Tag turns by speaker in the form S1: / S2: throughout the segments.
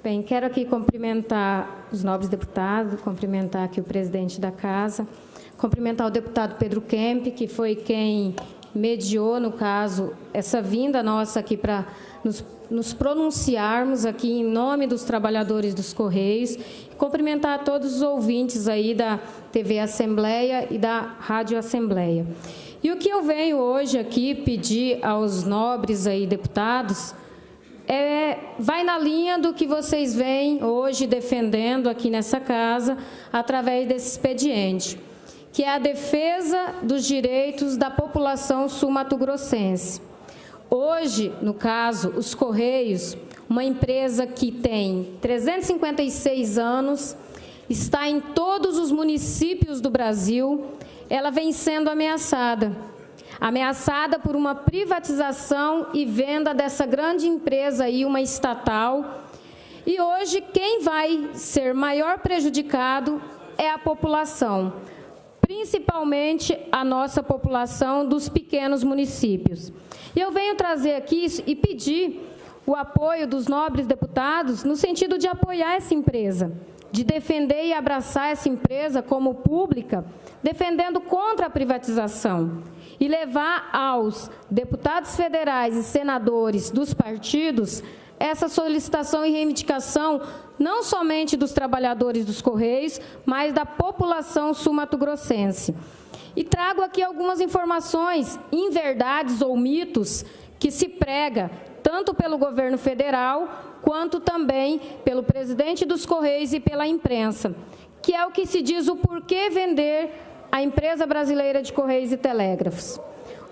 S1: Bem, quero aqui cumprimentar os nobres deputados, cumprimentar aqui o presidente da Casa, cumprimentar o deputado Pedro Kemp, que foi quem mediou, no caso, essa vinda nossa aqui para nos pronunciarmos aqui em nome dos trabalhadores dos Correios, cumprimentar todos os ouvintes aí da TV Assembleia e da Rádio Assembleia. E o que eu venho hoje aqui pedir aos nobres aí deputados vai na linha do que vocês vêm hoje defendendo aqui nessa casa através desse expediente, que é a defesa dos direitos da população sul-mato-grossense. Hoje, no caso, os Correios, uma empresa que tem 356 anos, está em todos os municípios do Brasil, ela vem sendo ameaçada por uma privatização e venda dessa grande empresa aí, uma estatal. E hoje, quem vai ser maior prejudicado é a população, principalmente a nossa população dos pequenos municípios. E eu venho trazer aqui e pedir o apoio dos nobres deputados no sentido de apoiar essa empresa, de defender e abraçar essa empresa como pública, defendendo contra a privatização e levar aos deputados federais e senadores dos partidos essa solicitação e reivindicação não somente dos trabalhadores dos Correios, mas da população sul-mato-grossense. E trago aqui algumas informações, inverdades ou mitos, que se prega tanto pelo governo federal, quanto também pelo presidente dos Correios e pela imprensa, que é o que se diz o porquê vender a empresa brasileira de Correios e Telégrafos.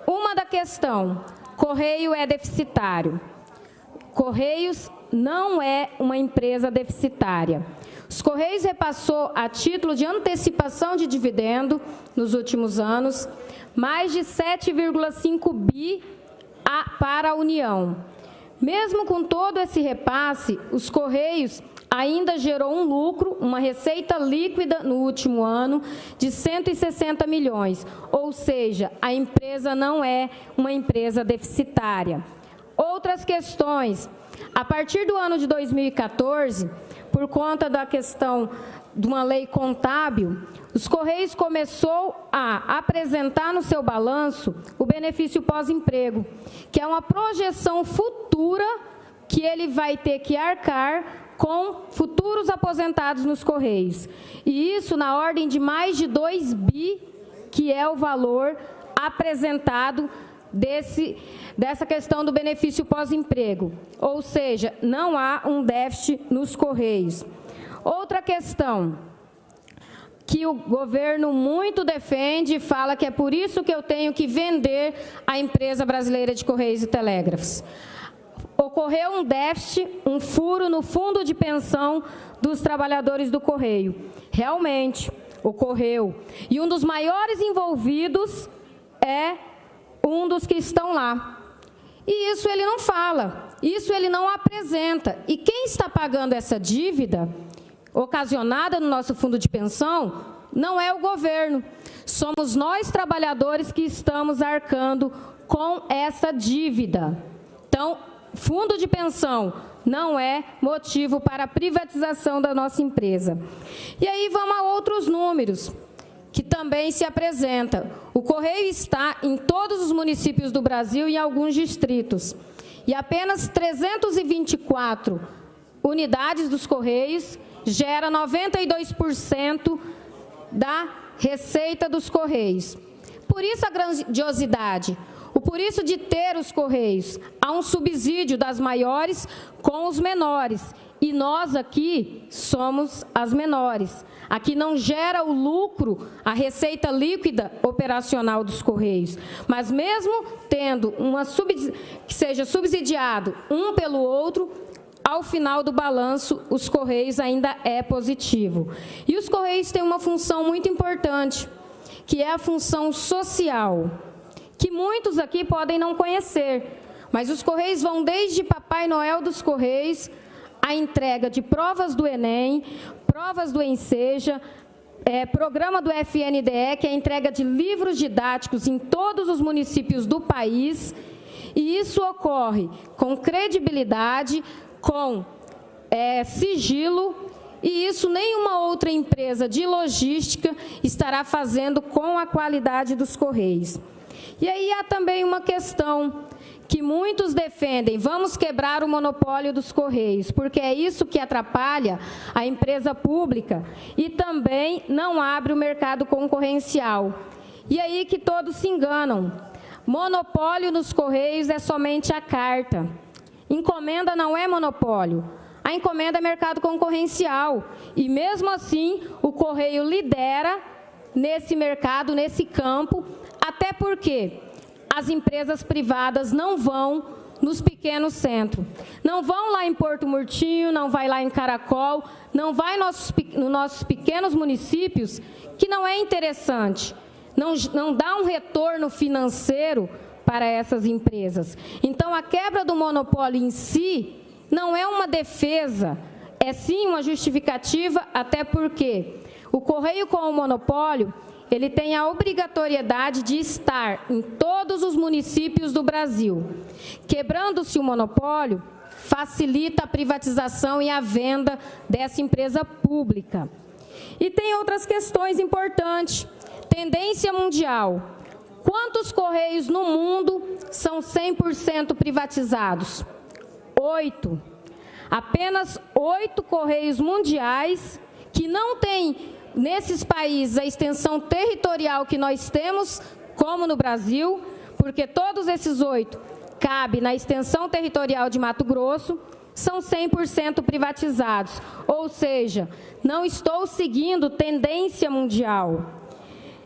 S1: Uma da questão, Correio é deficitário. Correios não é uma empresa deficitária. Os Correios repassou, a título de antecipação de dividendo, nos últimos anos, mais de 7,5 bi para a União. Mesmo com todo esse repasse, os Correios ainda gerou um lucro, uma receita líquida no último ano de 160 milhões, ou seja, a empresa não é uma empresa deficitária. Outras questões, a partir do ano de 2014, por conta da questão de uma lei contábil, os Correios começou a apresentar no seu balanço o benefício pós-emprego, que é uma projeção futura que ele vai ter que arcar com futuros aposentados nos Correios. E isso na ordem de mais de 2 bi, que é o valor apresentado dessa questão do benefício pós-emprego. Ou seja, não há um déficit nos Correios. Outra questão que o governo muito defende e fala que é por isso que eu tenho que vender a empresa brasileira de Correios e Telégrafos. Ocorreu um déficit, um furo no fundo de pensão dos trabalhadores do Correio. Realmente, ocorreu. E um dos maiores envolvidos é um dos que estão lá. E isso ele não fala, isso ele não apresenta. E quem está pagando essa dívida ocasionada no nosso fundo de pensão não é o governo. Somos nós, trabalhadores, que estamos arcando com essa dívida. Então, fundo de pensão não é motivo para a privatização da nossa empresa. E aí vamos a outros números que também se apresentam. O Correio está em todos os municípios do Brasil e em alguns distritos. E apenas 324 unidades dos Correios gera 92% da receita dos Correios. Por isso a grandiosidade, por isso de ter os Correios. Há um subsídio das maiores com os menores. E nós aqui somos as menores. Aqui não gera o lucro, a receita líquida operacional dos Correios. Mas mesmo tendo que seja subsidiado um pelo outro, ao final do balanço, os Correios ainda é positivo. E os Correios têm uma função muito importante, que é a função social, que muitos aqui podem não conhecer. Mas os Correios vão desde Papai Noel dos Correios, a entrega de provas do Enem, provas do Enseja, programa do FNDE, que é a entrega de livros didáticos em todos os municípios do país, e isso ocorre com credibilidade, com sigilo, e isso nenhuma outra empresa de logística estará fazendo com a qualidade dos Correios. E aí há também uma questão que muitos defendem: vamos quebrar o monopólio dos Correios, porque é isso que atrapalha a empresa pública e também não abre o mercado concorrencial. E aí que todos se enganam. Monopólio nos Correios é somente a carta. Encomenda não é monopólio. A encomenda é mercado concorrencial. E mesmo assim, o Correio lidera nesse mercado, nesse campo, até porque as empresas privadas não vão nos pequenos centros. Não vão lá em Porto Murtinho, não vai lá em Caracol, não vai nos nossos pequenos municípios, que não é interessante. Não dá um retorno financeiro para essas empresas. Então, a quebra do monopólio em si não é uma defesa, é sim uma justificativa, até porque o Correio com o monopólio, ele tem a obrigatoriedade de estar em todos os municípios do Brasil. Quebrando-se o monopólio, facilita a privatização e a venda dessa empresa pública. E tem outras questões importantes. Tendência mundial. Quantos Correios no mundo são 100% privatizados? 8. Apenas 8 Correios mundiais que não têm, nesses países, a extensão territorial que nós temos, como no Brasil, porque todos esses 8 cabem na extensão territorial de Mato Grosso, são 100% privatizados. Ou seja, não estou seguindo tendência mundial.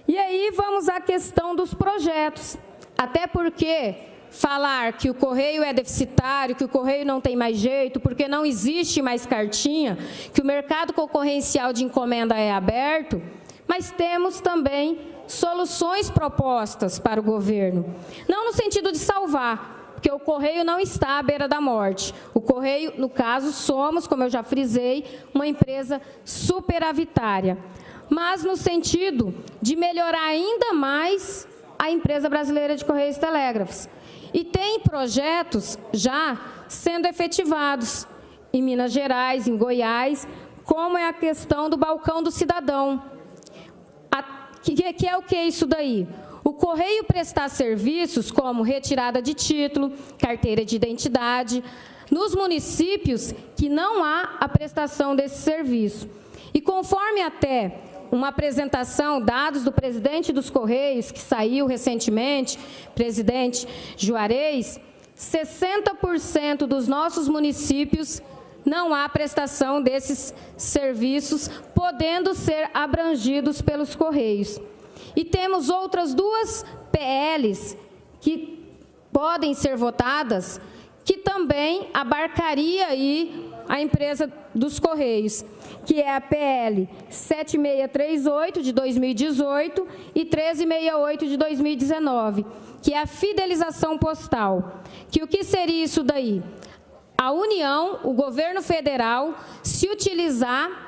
S1: E aí vamos à questão dos projetos. Até porque falar que o Correio é deficitário, que o Correio não tem mais jeito, porque não existe mais cartinha, que o mercado concorrencial de encomenda é aberto, mas temos também soluções propostas para o governo. Não no sentido de salvar, porque o Correio não está à beira da morte. O Correio, no caso, somos, como eu já frisei, uma empresa superavitária, mas no sentido de melhorar ainda mais a empresa brasileira de Correios e Telégrafos. E tem projetos já sendo efetivados em Minas Gerais, em Goiás, como é a questão do balcão do cidadão. Que é o que é isso daí? O Correio prestar serviços como retirada de título, carteira de identidade, nos municípios que não há a prestação desse serviço. E conforme até uma apresentação, dados do presidente dos Correios, que saiu recentemente, presidente Juarez, 60% dos nossos municípios não há prestação desses serviços, podendo ser abrangidos pelos Correios. E temos outras 2 PLs que podem ser votadas, que também abarcaria aí a empresa dos Correios, que é a PL 7638 de 2018 e 1368 de 2019, que é a fidelização postal. Que o que seria isso daí? A União, o governo federal, se utilizar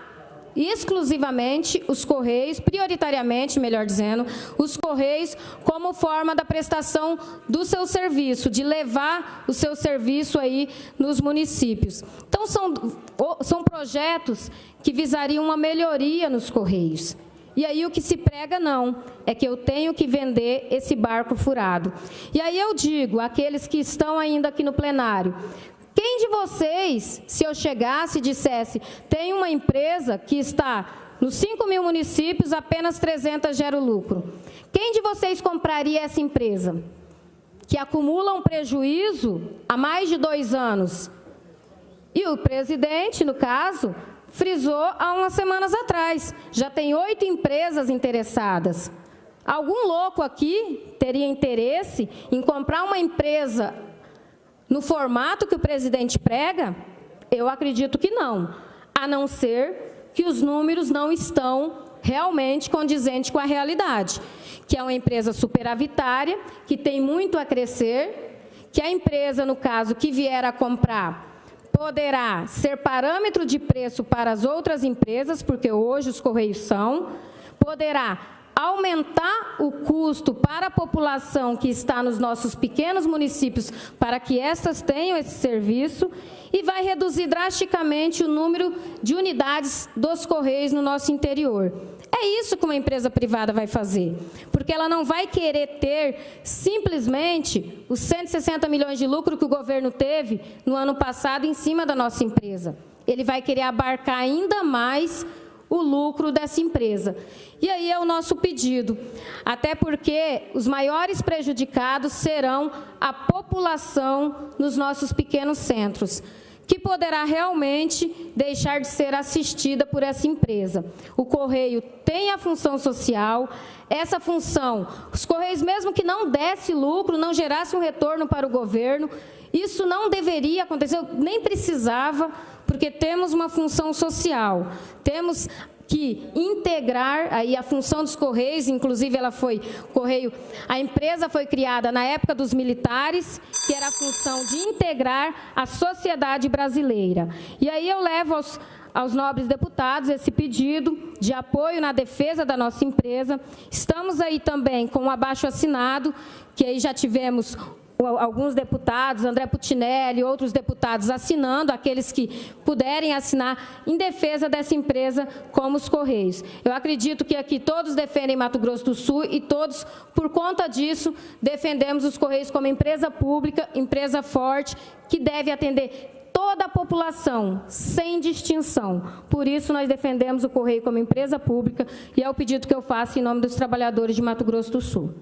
S1: exclusivamente os Correios, prioritariamente, melhor dizendo, os Correios como forma da prestação do seu serviço, de levar o seu serviço aí nos municípios. Então, são projetos que visariam uma melhoria nos Correios. E aí o que se prega não, é que eu tenho que vender esse barco furado. E aí eu digo, aqueles que estão ainda aqui no plenário, quem de vocês, se eu chegasse e dissesse, tem uma empresa que está nos 5.000 municípios, apenas 300 gera lucro. Quem de vocês compraria essa empresa? Que acumula um prejuízo há mais de 2 anos. E o presidente, no caso, frisou há umas semanas atrás, já tem 8 empresas interessadas. Algum louco aqui teria interesse em comprar uma empresa no formato que o presidente prega? Eu acredito que não, a não ser que os números não estão realmente condizentes com a realidade, que é uma empresa superavitária, que tem muito a crescer, que a empresa, no caso, que vier a comprar, poderá ser parâmetro de preço para as outras empresas, porque hoje os Correios são, poderá aumentar o custo para a população que está nos nossos pequenos municípios, para que estas tenham esse serviço, e vai reduzir drasticamente o número de unidades dos Correios no nosso interior. É isso que uma empresa privada vai fazer, porque ela não vai querer ter simplesmente os 160 milhões de lucro que o governo teve no ano passado em cima da nossa empresa. Ele vai querer abarcar ainda mais o lucro dessa empresa. E aí é o nosso pedido, até porque os maiores prejudicados serão a população nos nossos pequenos centros, que poderá realmente deixar de ser assistida por essa empresa. O Correio tem a função social, essa função, os Correios, mesmo que não desse lucro, não gerasse um retorno para o governo, isso não deveria acontecer, nem precisava, porque temos uma função social, temos que integrar aí a função dos Correios, inclusive a empresa foi criada na época dos militares, que era a função de integrar a sociedade brasileira. E aí eu levo aos nobres deputados esse pedido de apoio na defesa da nossa empresa. Estamos aí também com o abaixo-assinado, que aí já tivemos alguns deputados, André Putinelli e outros deputados assinando, aqueles que puderem assinar em defesa dessa empresa como os Correios. Eu acredito que aqui todos defendem Mato Grosso do Sul e todos, por conta disso, defendemos os Correios como empresa pública, empresa forte, que deve atender toda a população, sem distinção. Por isso, nós defendemos o Correio como empresa pública e é o pedido que eu faço em nome dos trabalhadores de Mato Grosso do Sul.